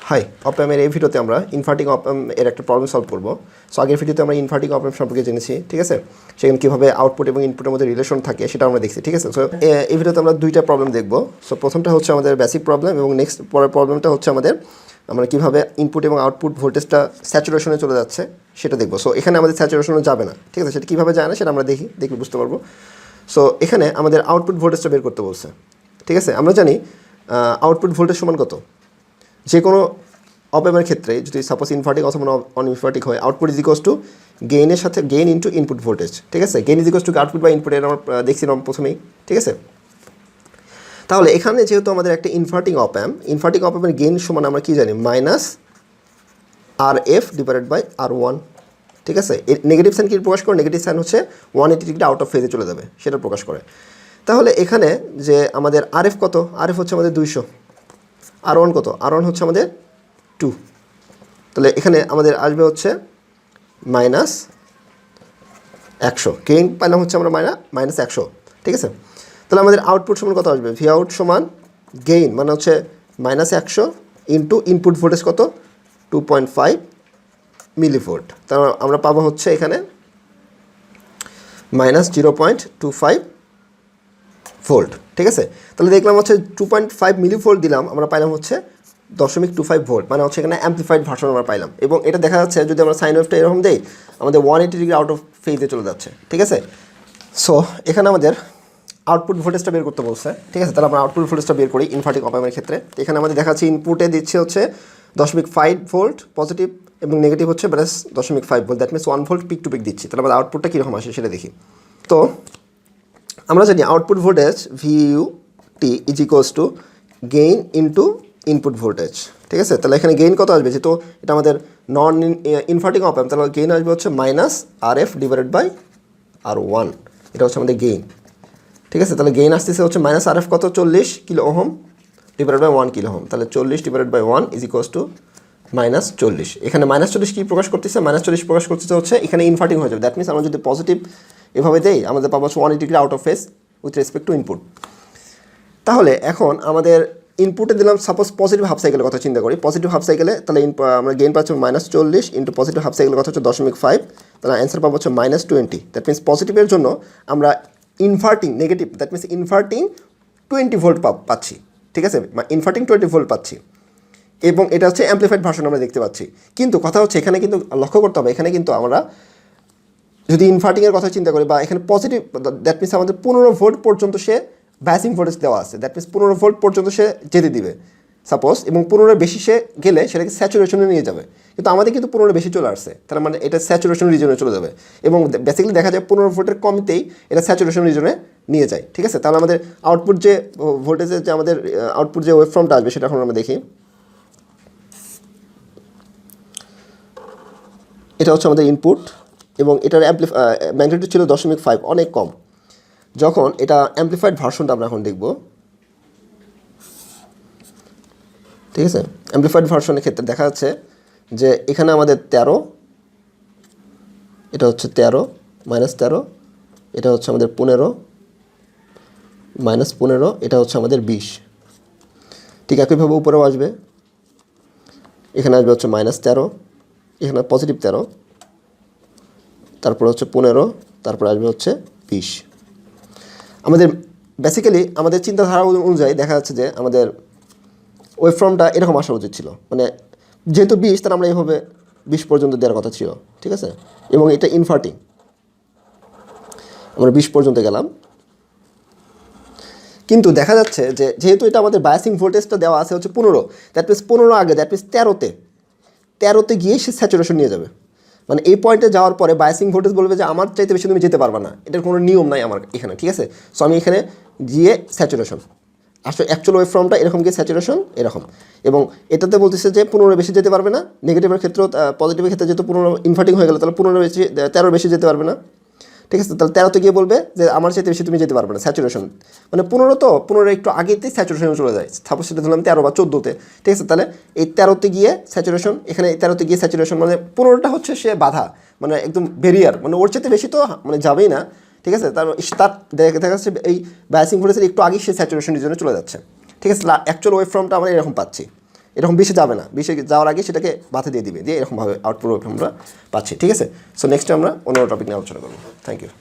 High, অপ-অ্যাম্পের এই ভিডিওতে আমরা ইনভার্টিং অপ-অ্যাম্প এর একটা প্রবলেম সলভ করব। সো আগের ভিডিওতে আমরা ইনভার্টিং অপ-অ্যাম্প সম্পর্কে জেনেছি, ঠিক আছে? সেখানে কীভাবে আউটপুট এবং ইনপুটের মধ্যে রিলেশন থাকে সেটা আমরা দেখছি, ঠিক আছে? সো এই ভিডিওতে আমরা দুইটা প্রবলেম দেখব। সো প্রথমটা হচ্ছে আমাদের বেসিক প্রবলেম এবং নেক্সট পরের প্রবলেমটা হচ্ছে আমরা কীভাবে ইনপুট এবং আউটপুট ভোল্টেজটা স্যাচুরেশনে চলে যাচ্ছে সেটা দেখব। সো এখানে আমাদের স্যাচুরেশনে যাবে না, ঠিক আছে? সেটা কীভাবে যায় না সেটা আমরা দেখি বুঝতে পারবো। সো এখানে আমাদের আউটপুট ভোল্টেজটা বের করতে বলছে, ঠিক আছে? আমরা জানি আউটপুট ভোল্টেজ সমান কত, যে কোনো অপ-অ্যাম্পের ক্ষেত্রে যদি সাপোজ ইনভার্টিং অথবা নন ইনভার্টিং হয়, আউটপুট ইজ ইকুয়ালস টু গেইনের সাথে গেইন ইন্টু ইনপুট ভোল্টেজ, ঠিক আছে? Gain is equals two output বা ইনপুট, এটা আমরা দেখছিলাম প্রথমেই, ঠিক আছে? তাহলে এখানে যেহেতু আমাদের একটা ইনভার্টিং অপ-অ্যাম্পের গেইন সমান আমরা কী জানি, minus R F divided by R one, ঠিক আছে? নেগেটিভ সাইন কি প্রকাশ করে? নেগেটিভ সাইন হচ্ছে 180 ডিগ্রি আউট অফ ফেজে চলে যাবে, সেটা প্রকাশ করে। তাহলে এখানে যে আমাদের আর এফ কত, আর এফ হচ্ছে আমাদের 200, আর ওয়ান কত, আর ওয়ান হচ্ছে আমাদের 2, তাহলে এখানে আমাদের আসবে হচ্ছে মাইনাস 100, গেইন পাইলাম হচ্ছে আমরা মাইনাস 100, ঠিক আছে? তাহলে আমাদের আউটপুট সমান কত আসবে, ভি আউট সমান গেইন মানে হচ্ছে মাইনাস 100 ইন্টু ইনপুট ভোল্টেজ কত, 2.5 মিলিভোল্ট। তাহলে আমরা পাবো হচ্ছে এখানে মাইনাস 0.25 ভোল্ট, ঠিক আছে? তাহলে দেখলাম হচ্ছে 2.5 মিলিভোল্ট দিলাম, আমরা পাইলাম হচ্ছে 0.25 ভোল্ট, মানে হচ্ছে এখানে অ্যাম্পলিফাইড ভার্সন আমরা পাইলাম। এবং এটা দেখা যাচ্ছে যদি আমরা সাইন ওয়েভটা এরকম দেই, আমাদের 180 ডিগ্রি আউট অফ ফেজে চলে যাচ্ছে, ঠিক আছে? সো এখানে আমাদের আউটপুট ভোল্টেজটা বের করতে বলছে, ঠিক আছে? তাহলে আমরা আউটপুট ভোল্টেজটা বের করি ইনভার্টিং অপ-অ্যাম্পের ক্ষেত্রে। এখানে আমাদের দেখাচ্ছে ইনপুটে দিচ্ছে হচ্ছে 0.5 ভোল্ট পজিটিভ এবং নেগেটিভ হচ্ছে ব্যাস 0.5 volt, that means 1 volt peak to peak দিচ্ছি। তাহলে আমাদের আউটপুটটা কীরকম আসে সেটা দেখি। তো আমরা জানি output voltage VOUT is equals to gain into input voltage, ঠিক আছে? তাহলে এখানে গেইন কত আসবে, যেহেতু এটা আমাদের নন ইনভার্টিং অপ-অ্যাম্প, তাহলে গেইন আসবে হচ্ছে minus R F divided by R one, এটা হচ্ছে আমাদের গেইন, ঠিক আছে? তাহলে গেইন আসতেছে হচ্ছে মাইনাস আর এফ কত, 40 kilo ohm divided by 1 kilo ohm, তাহলে 40 divided by 1 is equals to minus 40। এখানে মাইনাস 40 কী প্রকাশ করতেছে, মাইনাস 40 প্রকাশ করতেছে হচ্ছে এখানে ইনভার্টিং হয়ে যাবে, দ্যাট মিনস আমরা যদি পজিটিভ এভাবে দেই আমাদের পাবো হচ্ছে 180 degree out of phase with respect to input. তাহলে এখন আমাদের ইনপুটে দিলাম সাপোজ পজিটিভ হাফ সাইকেলের কথা চিন্তা করি, পজিটিভ হাফ সাইকেলে তাহলে আমরা গেইন পাচ্ছি মাইনাস 40 ইন্টু পজিটিভ হাফ সাইকেলের কথা হচ্ছে 0.5, তাহলে অ্যান্সার পাবো হচ্ছে মাইনাস 20। দ্যাট মিনস পজিটিভের জন্য আমরা inverting negative, that means inverting 20 volt পাচ্ছি, ঠিক আছে? ইনভার্টিং 20 ভোল্ট পাচ্ছি এবং এটা হচ্ছে অ্যাম্পলিফাইড ভার্সন আমরা দেখতে পাচ্ছি। কিন্তু কথা হচ্ছে এখানে কিন্তু লক্ষ্য করতে হবে, এখানে কিন্তু আমরা যদি ইনভার্টিংয়ের কথা চিন্তা করি বা এখানে পজিটিভ, দ্যাট মিনস আমাদের 15 ভোল্ট পর্যন্ত সে বাইসিং ভোল্টেজ দেওয়া আছে, দ্যাট মিনস 15 ভোল্ট পর্যন্ত সে যেতে দিবে সাপোজ, এবং 15 বেশি সে গেলে সেটাকে স্যাচুরেশনে নিয়ে যাবে। কিন্তু আমাদের কিন্তু 15 বেশি চলে আসছে, তার মানে এটা স্যাচুরেশন রিজনে চলে যাবে এবং বেসিক্যালি দেখা যায় 15 ভোল্টের কমতেই এটা স্যাচুরেশন রিজনে নিয়ে যায়, ঠিক আছে? তাহলে আমাদের আউটপুট যে ভোল্টেজের যে আমাদের আউটপুট যে ওয়েভফর্মটা আসবে সেটা এখন আমরা দেখি। এটা হচ্ছে আমাদের ইনপুট এবং এটার ম্যাগনিটিউড ছিল 0.5, অনেক কম। যখন এটা অ্যাম্পলিফাইড ভার্সনটা আমরা এখন দেখব, ঠিক আছে? অ্যাম্পলিফাইড ভার্সনের ক্ষেত্রে দেখা যাচ্ছে যে এখানে আমাদের 13, এটা হচ্ছে 13 মাইনাস 13, এটা হচ্ছে আমাদের 15 মাইনাস 15, এটা হচ্ছে আমাদের 20। ঠিক একইভাবে উপরেও আসবে, এখানে আসবে হচ্ছে মাইনাস 13, এখানে পজিটিভ 13, তারপরে হচ্ছে 15, তারপরে আসবে হচ্ছে 20। আমাদের বেসিক্যালি আমাদের চিন্তাধারা অনুযায়ী দেখা যাচ্ছে যে আমাদের ওয়েভফর্মটা এরকম আসা উচিত ছিল, মানে যেহেতু 20 তাহলে আমরা এইভাবে 20 পর্যন্ত দেওয়ার কথা ছিল, ঠিক আছে? এবং এটা ইনভার্টিং, আমরা 20 পর্যন্ত গেলাম। কিন্তু দেখা যাচ্ছে যে যেহেতু এটা আমাদের বায়াসিং ভোল্টেজটা দেওয়া আছে হচ্ছে 15, দ্যাট মিনস 15 আগে, দ্যাট মিনস 13তে গিয়ে সে স্যাচুরেশন নিয়ে যাবে। মানে এই পয়েন্টে যাওয়ার পরে বায়াসিং ভোল্টেজ বলবে যে আমার চাইতে বেশি তুমি যেতে পারবে না, এটার কোনো নিয়ম নাই আমার এখানে, ঠিক আছে? সো আমি এখানে গিয়ে স্যাচুরেশন, আসলে অ্যাকচুয়াল ওয়েভ ফর্মটা এরকম গিয়ে স্যাচুরেশন এরকম, এবং এটাতে বলতেছে যে 15 বেশি যেতে পারবে না। নেগেটিভের ক্ষেত্রেও পজিটিভের ক্ষেত্রে যেহেতু 15 ইনভার্টিং হয়ে গেলে তাহলে 15 বেশি 13 বেশি যেতে পারবে না, ঠিক আছে? তাহলে 13তে গিয়ে বলবে যে আমার চাইতে বেশি তুমি যেতে পারবে না, স্যাচুরেশন মানে 15, তো 15 একটু আগেতেই স্যাচুরেশনে চলে যায়, সাপোজ সেটা ধরলাম 13 বা 14তে, ঠিক আছে? তাহলে এই 13তে গিয়ে স্যাচুরেশন, এখানে 13তে গিয়ে স্যাচুরেশন, মানে 15টা হচ্ছে সে বাধা, মানে একদম ব্যারিয়ার, মানে ওর চাইতে বেশি তো মানে যাবেই না, ঠিক আছে? তার দেখা যাচ্ছে এই বায়াসিং ভোল্টেজের একটু আগেই সে স্যাচুরেশন রিজনে চলে যাচ্ছে, ঠিক আছে? অ্যাকচুয়াল ওয়েভ ফর্মটা আমরা এরকম পাচ্ছি, এরকম 20-এ যাবে না, 20-এ যাওয়ার আগে সেটাকে বাধা দিয়ে দিবে, দিয়ে এরকমভাবে আউটপুট আমরা পাচ্ছি। ঠিক আছে, সো নেক্সট আমরা অন্য টপিক নিয়ে আলোচনা করবো। Thank you.